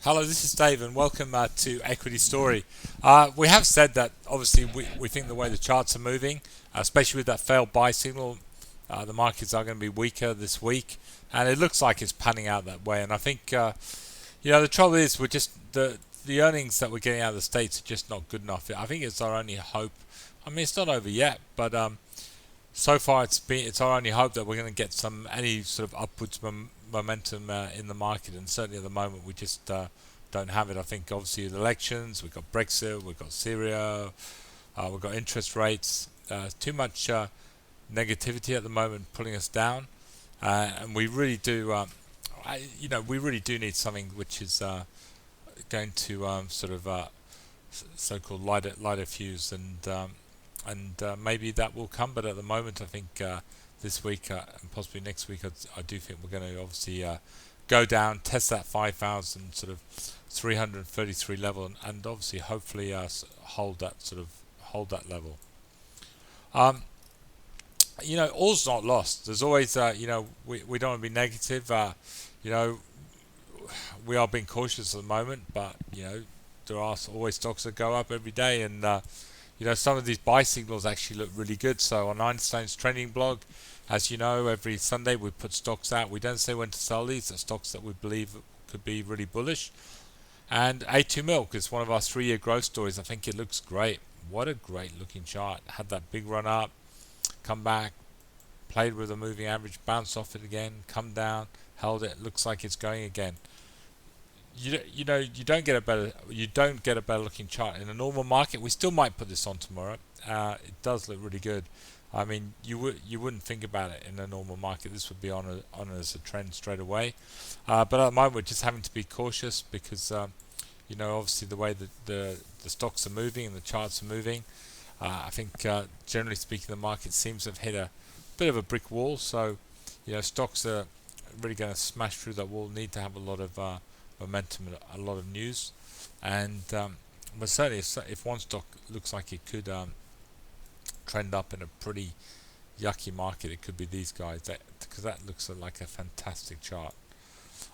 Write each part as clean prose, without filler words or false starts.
Hello, this is Dave, and welcome to Equity Story. We have said that obviously we think the way the charts are moving, especially with that failed buy signal, the markets are going to be weaker this week, and it looks like it's panning out that way. And I think the trouble is we're just the earnings that we're getting out of the states are just not good enough. I think it's our only hope. I mean, it's not over yet, but so far it's our only hope that we're going to get any sort of upwards momentum in the market, and certainly at the moment we just don't have it. I think obviously the elections, we've got Brexit, we've got Syria, we've got interest rates, too much negativity at the moment pulling us down, and we really do. We really do need something which is going to sort of so-called lighter fuse, and maybe that will come. But at the moment, I think this week and possibly next week, I do think we're going to obviously go down, test that 5,000 sort of 333 level, and obviously hopefully hold that level. Um, All's not lost. There's always we don't want to be negative. You know, we are being cautious at the moment, but there are always stocks that go up every day, and some of these buy signals actually look really good. So on Einstein's trending blog, as you know, every Sunday we put stocks out. We don't say when to sell these. They're stocks that we believe could be really bullish. And A2 Milk is one of our 3-year growth stories. I think it looks great. What a great looking chart. Had that big run up, come back, played with a moving average, bounced off it again, come down, held it. Looks like it's going again. You don't get a better looking chart in a normal market. We still might put this on tomorrow. It does look really good. I mean, you wouldn't think about it in a normal market. This would be on as a trend straight away. But at the moment, we're just having to be cautious because obviously the way that the stocks are moving and the charts are moving. I think generally speaking, the market seems to have hit a bit of a brick wall. So stocks are really going to smash through that wall. Need to have a lot of momentum and a lot of news, and but certainly if one stock looks like it could trend up in a pretty yucky market, it could be these guys, because that looks like a fantastic chart.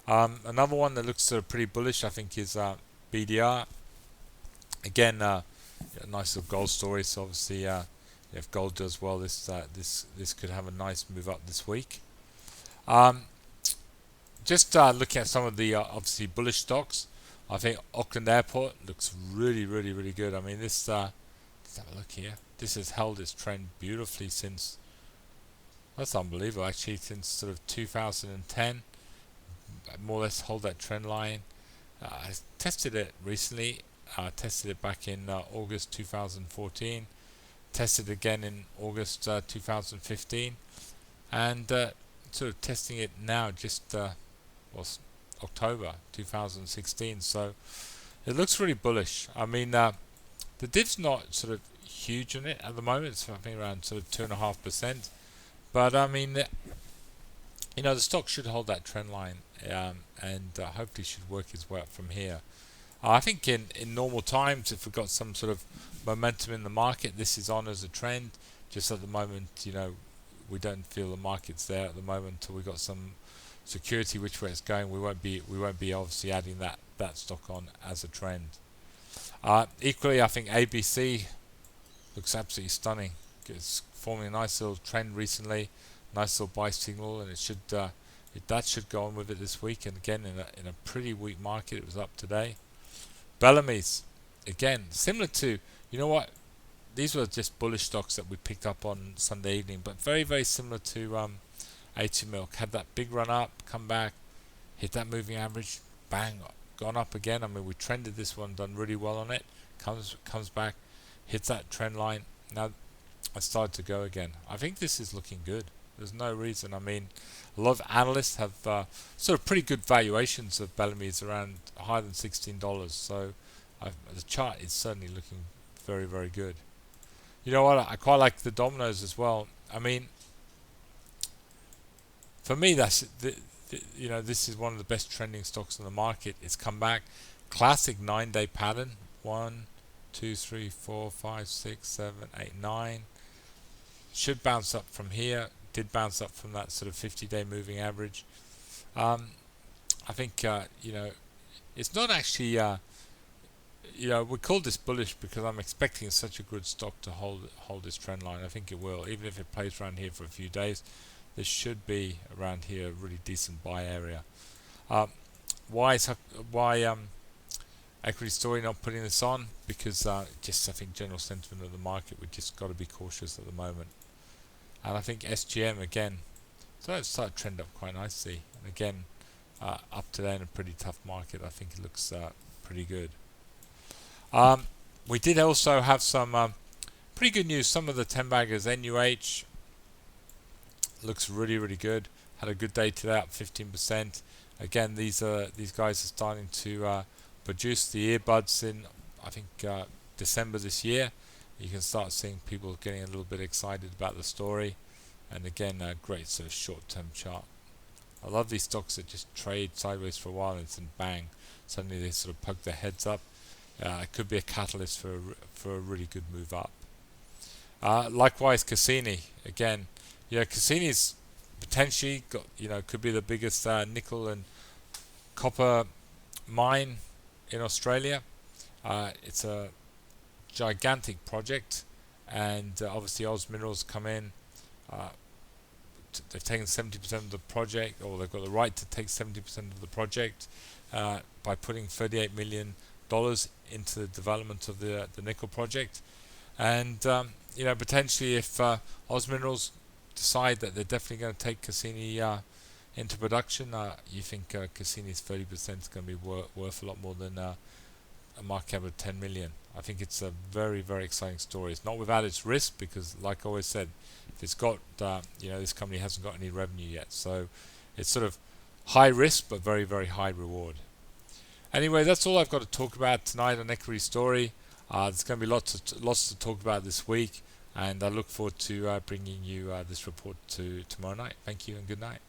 Another one that looks pretty bullish, I think, is BDR. Again, a nice little gold story. So obviously, if gold does well, this could have a nice move up this week. Just looking at some of the obviously bullish stocks, I think Auckland Airport looks really, really, really good. I mean, let's have a look here. This has held its trend beautifully since, that's unbelievable actually, since sort of 2010. More or less hold that trend line. I tested it recently. Tested it back in August 2014. Tested again in August 2015. And sort of testing it now just October 2016. So it looks really bullish. I mean, the div's not sort of huge on it at the moment. It's something around sort of 2.5%. But I mean, the stock should hold that trend line, and hopefully should work its way up from here. I think in normal times, if we've got some sort of momentum in the market, this is on as a trend. Just at the moment, we don't feel the market's there at the moment until we've got some security which way it's going. We won't be obviously adding that stock on as a trend. Equally, I think ABC looks absolutely stunning. It's forming a nice little trend recently, nice little buy signal, and that should go on with it this week. And again, in a pretty weak market, it was up today. Bellamy's, again, similar to, these were just bullish stocks that we picked up on Sunday evening, but very, very similar to A2 Milk. Had that big run up, come back, hit that moving average, bang, gone up again. I mean, we trended this one, done really well on it. Comes back, hits that trend line. Now I started to go again. I think this is looking good. There's no reason. I mean, a lot of analysts have sort of pretty good valuations of Bellamy's, around higher than $16. So the chart is certainly looking very, very good. You know what? I quite like the Domino's as well. I mean, for me, this is one of the best trending stocks in the market. It's come back, classic 9-day pattern. 1, 2, 3, 4, 5, 6, 7, 8, 9. Should bounce up from here. Did bounce up from that sort of 50-day moving average. I think it's not actually we call this bullish because I'm expecting such a good stock to hold this trend line. I think it will, even if it plays around here for a few days. There should be around here a really decent buy area. Why Equity Story not putting this on? Because just I think general sentiment of the market, we just got to be cautious at the moment. And I think SGM again, so it's started to trend up quite nicely. And again, up today in a pretty tough market, I think it looks pretty good. We did also have some pretty good news. Some of the 10 baggers, NUH looks really good. Had a good day today, up 15%. Again, these guys are starting to produce the earbuds in, I think, December this year. You can start seeing people getting a little bit excited about the story. And again, a great sort of short-term chart. I love these stocks that just trade sideways for a while and then bang, suddenly they sort of poke their heads up. It could be a catalyst for a really good move up. Likewise, Cassini. Again, Cassini's potentially got, could be the biggest nickel and copper mine in Australia. It's a gigantic project, and obviously Oz Minerals come in. They've taken 70% of the project, or they've got the right to take 70% of the project by putting $38 million into the development of the nickel project. And potentially if Oz Minerals decide that they're definitely going to take Cassini into production, you think Cassini's 30% is going to be worth a lot more than a market cap of 10 million. I think it's a very exciting story. It's not without its risk, because like I always said, if it's got this company hasn't got any revenue yet, so it's sort of high risk but very high reward. Anyway, that's all I've got to talk about tonight on Equity Story. There's going to be lots to talk about this week, and I look forward to bringing you this report tomorrow night. Thank you and good night.